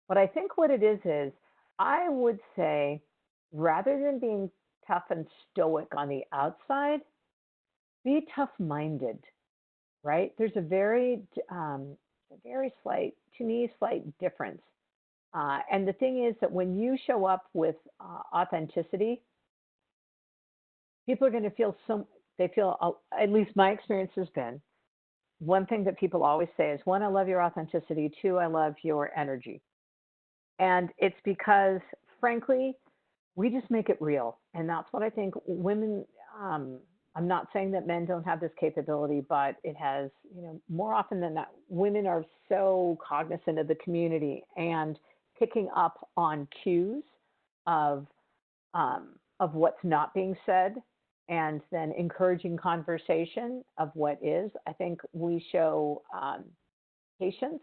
But I think what it is I would say rather than being tough and stoic on the outside, be tough-minded, right? There's a very slight, to me, slight difference. And the thing is that when you show up with authenticity, people are going to feel they feel, at least my experience has been, one thing that people always say is, one, I love your authenticity. Two, I love your energy. And it's because, frankly, we just make it real. And that's what I think women, I'm not saying that men don't have this capability, but it has, more often than not, women are so cognizant of the community and picking up on cues of, of what's not being said and then encouraging conversation of what is. I think we show patience.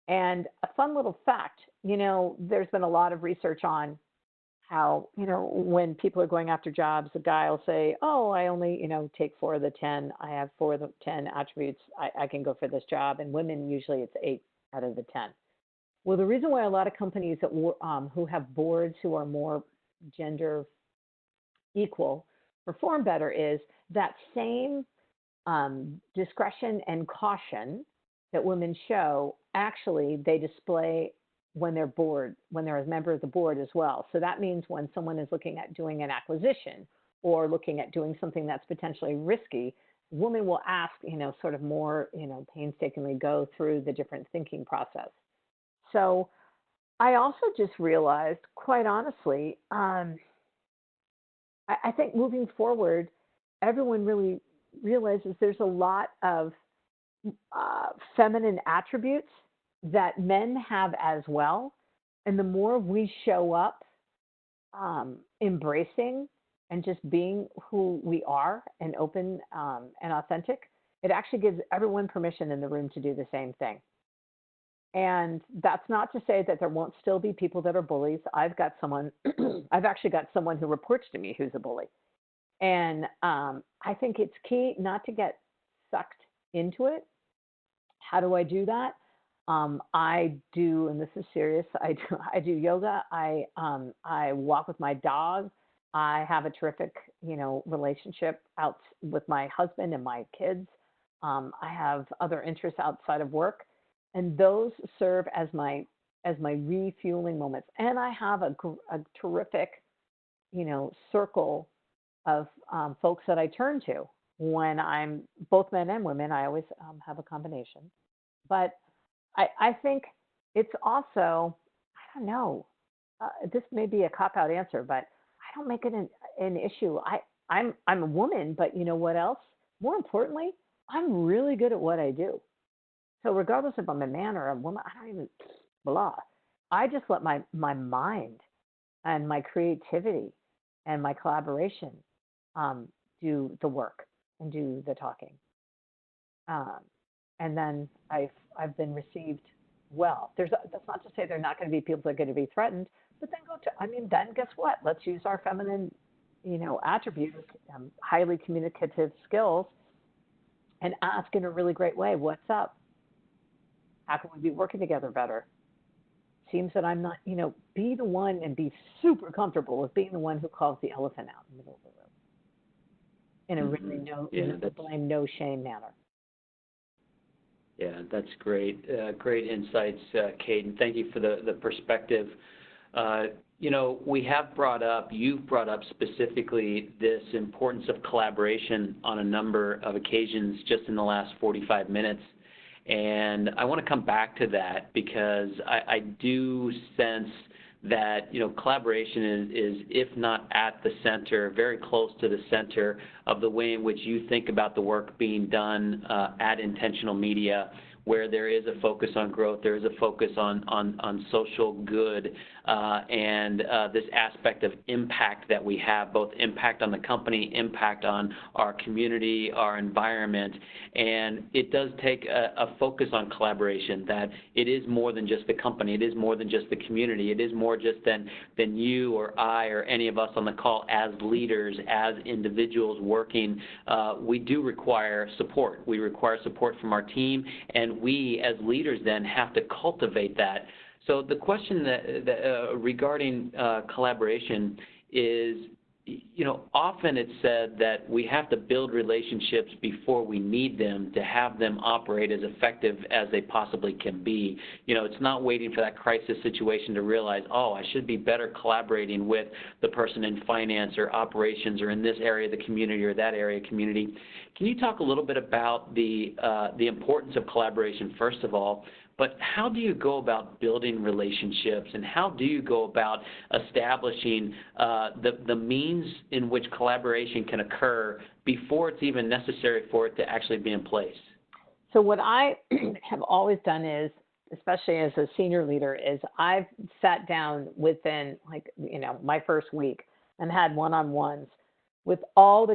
And a fun little fact, there's been a lot of research on how, when people are going after jobs, a guy will say, oh, I only, take 4 of the 10. I have 4 of the 10 attributes. I can go for this job. And women, usually it's 8 out of the 10. Well, the reason why a lot of companies that who have boards who are more gender equal perform better is that same discretion and caution that women show, actually they display when they're board, when they're a member of the board as well. So that means when someone is looking at doing an acquisition or looking at doing something that's potentially risky, women will ask, sort of more, painstakingly go through the different thinking process. So I also just realized, quite honestly, I think moving forward, everyone really realizes there's a lot of feminine attributes that men have as well. And the more we show up embracing and just being who we are and open and authentic, it actually gives everyone permission in the room to do the same thing. And that's not to say that there won't still be people that are bullies. I've actually got someone who reports to me who's a bully. And I think it's key not to get sucked into it. How do I do that? I do, and this is serious, I do yoga. I walk with my dog. I have a terrific, relationship out with my husband and my kids. I have other interests outside of work, and those serve as my refueling moments. And I have a terrific, circle of folks that I turn to when I'm both men and women. I always have a combination, but I think it's also, I don't know, this may be a cop-out answer, but I don't make it an issue. I'm a woman, but you know what else? More importantly, I'm really good at what I do. So regardless if I'm a man or a woman, I don't even, blah. I just let my mind and my creativity and my collaboration do the work and do the talking. Um, and then I've been received well. That's not to say they're not going to be people that are going to be threatened, but then guess what? Let's use our feminine, attributes, highly communicative skills, and ask in a really great way, what's up? How can we be working together better? Seems that I'm not, be the one and be super comfortable with being the one who calls the elephant out in the middle of the room in a really blame, no shame manner. Yeah, that's great. Great insights, Kate, and thank you for the perspective. You've brought up specifically this importance of collaboration on a number of occasions just in the last 45 minutes. And I want to come back to that because I do sense that, collaboration is, if not at the center, very close to the center of the way in which you think about the work being done at Intentional Media. where there is a focus on growth, there is a focus on social good, and this aspect of impact that we have, both impact on the company, impact on our community, our environment. And it does take a focus on collaboration, that it is more than just the company, it is more than just the community, it is more just than you or I or any of us on the call as leaders, as individuals working. We do require support. We require support from our team, and we as leaders then have to cultivate that. So the question regarding collaboration is, often it's said that we have to build relationships before we need them to have them operate as effective as they possibly can be. It's not waiting for that crisis situation to realize, oh, I should be better collaborating with the person in finance or operations or in this area of the community or that area of community. Can you talk a little bit about the importance of collaboration, first of all, but how do you go about building relationships, and how do you go about establishing the means in which collaboration can occur before it's even necessary for it to actually be in place? So what I have always done is, especially as a senior leader, is I've sat down within my first week and had one-on-ones with all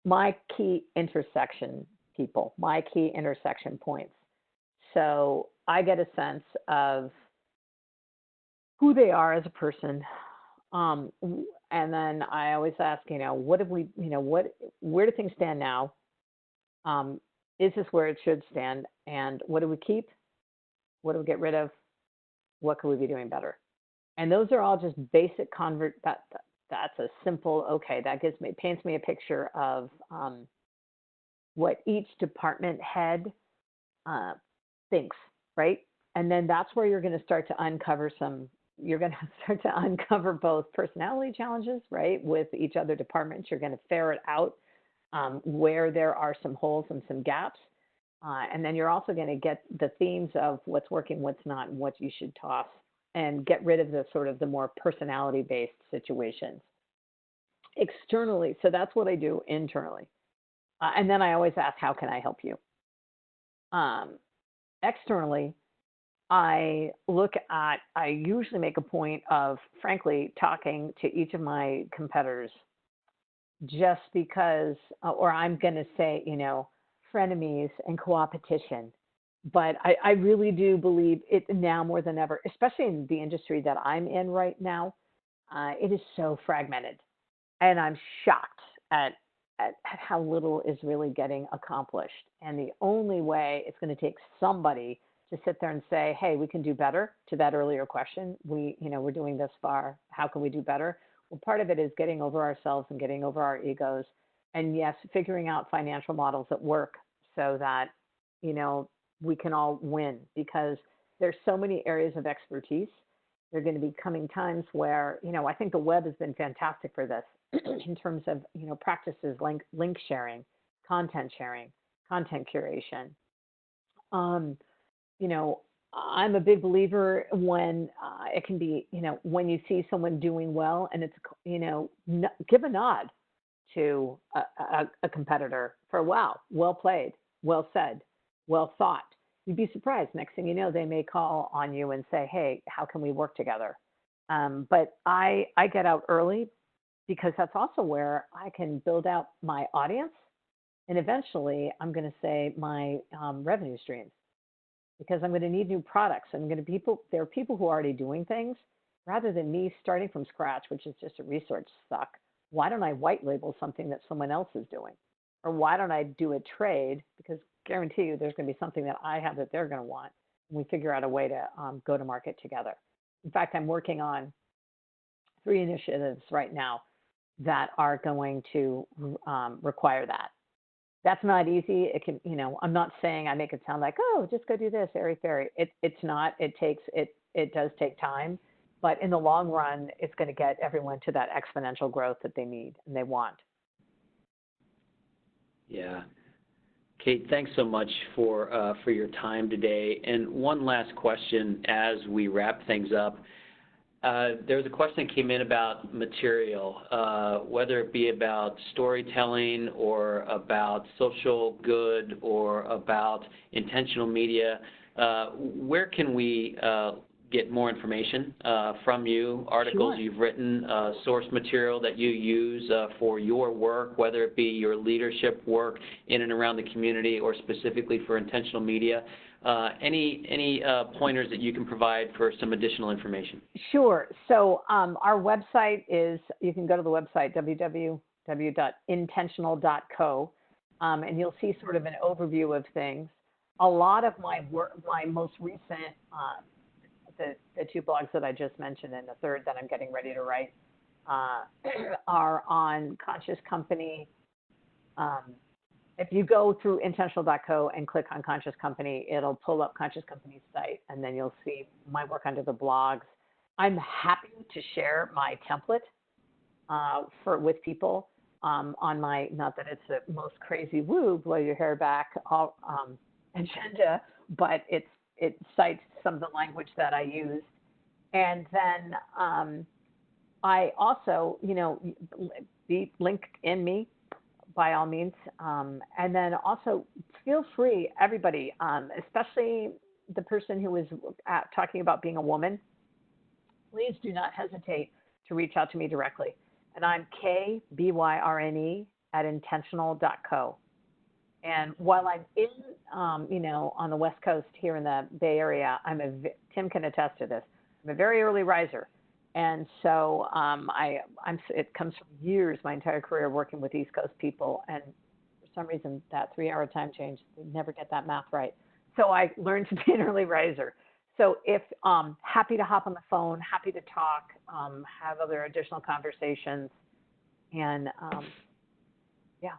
my key intersection people, my key intersection points. So I get a sense of who they are as a person. And then I always ask, where do things stand now? Is this where it should stand? And what do we keep? What do we get rid of? What could we be doing better? And those are all just basic that's a simple, okay, that paints me a picture of what each department head thinks, right? And then that's where you're going to start to uncover both personality challenges, right? With each other departments, you're going to ferret out where there are some holes and some gaps. And then you're also going to get the themes of what's working, what's not, and what you should toss, and get rid of the more personality-based situations. Externally, so that's what I do internally. And then I always ask, how can I help you? Externally, I usually make a point of, frankly, talking to each of my competitors just because, or I'm going to say, frenemies and co-opetition. But I really do believe it now more than ever, especially in the industry that I'm in right now. It is so fragmented. And I'm shocked at how little is really getting accomplished. And the only way it's going to take somebody to sit there and say, hey, we can do better, to that earlier question, we're doing this far, how can we do better? Well, part of it is getting over ourselves and getting over our egos. And yes, figuring out financial models that work so that, we can all win, because there's so many areas of expertise. There are going to be coming times where, I think the web has been fantastic for this in terms of, practices like link sharing, content curation. I'm a big believer when it can be, when you see someone doing well and it's, give a nod to a competitor for, wow, well played, well said, well thought. You'd be surprised. Next thing you know, they may call on you and say, hey, how can we work together? But I get out early because that's also where I can build out my audience. And eventually, I'm going to say my revenue streams, because I'm going to need new products. There are people who are already doing things. Rather than me starting from scratch, which is just a resource suck, why don't I white label something that someone else is doing? Or why don't I do a trade? Because guarantee you there's going to be something that I have that they're going to want. And we figure out a way to go to market together. In fact, I'm working on 3 initiatives right now that are going to require that. That's not easy. It can, I'm not saying I make it sound like, oh, just go do this, airy-fairy. It's not. It does take time. But in the long run, it's going to get everyone to that exponential growth that they need and they want. Yeah. Kate, thanks so much for your time today. And one last question as we wrap things up. There was a question that came in about material, whether it be about storytelling or about social good or about intentional media. Where can we get more information from you, articles Sure. you've written, source material that you use for your work, whether it be your leadership work in and around the community or specifically for intentional media? Any pointers that you can provide for some additional information? Sure. So our website is, you can go to the website, www.intentional.co, and you'll see sort of an overview of things. A lot of my work, my most recent, the two blogs that I just mentioned and the third that I'm getting ready to write, are on Conscious Company. If you go through intentional.co and click on Conscious Company, it'll pull up Conscious Company's site, and then you'll see my work under the blogs. I'm happy to share my template with people on my, not that it's the most crazy woo, blow your hair back agenda, but it cites some of the language that I use. And then I also, be linked in me, by all means. And then also feel free, everybody, especially the person who is talking about being a woman, please do not hesitate to reach out to me directly. And I'm KBYRNE@intentional.co. And while I'm in, on the West Coast here in the Bay Area, Tim can attest to this, I'm a very early riser. And so it comes from years, my entire career working with East Coast people. And for some reason, that 3-hour time change, they never get that math right. So I learned to be an early riser. So if happy to hop on the phone, happy to talk, have other additional conversations. And yeah.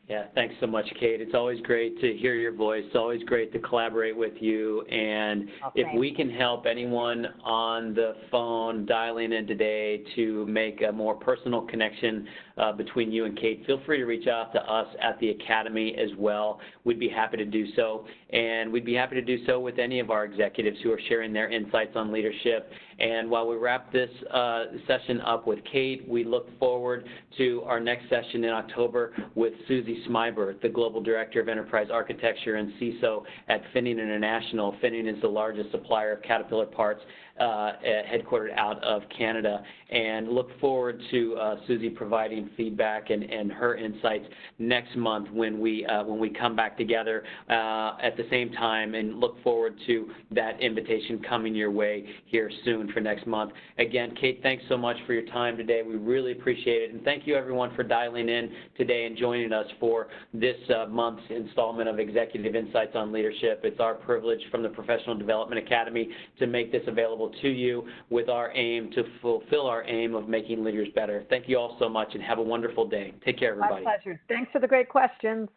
Yeah, thanks so much, Kate. It's always great to hear your voice. It's always great to collaborate with you. And if we can help anyone on the phone dialing in today to make a more personal connection between you and Kate, feel free to reach out to us at the Academy as well. We'd be happy to do so. And we'd be happy to do so with any of our executives who are sharing their insights on leadership. And while we wrap this session up with Kate, we look forward to our next session in October with Susie Smyber, the Global Director of Enterprise Architecture and CISO at Finning International. Finning is the largest supplier of Caterpillar parts headquartered out of Canada, and look forward to Susie providing feedback and her insights next month when we come back together at the same time, and look forward to that invitation coming your way here soon for next month. Again, Kate, thanks so much for your time today. We really appreciate it, and thank you everyone for dialing in today and joining us for this month's installment of Executive Insights on Leadership. It's our privilege from the Professional Development Academy to make this available to you with our aim to fulfill our aim of making leaders better. Thank you all so much and have a wonderful day. Take care, everybody. My pleasure. Thanks for the great questions.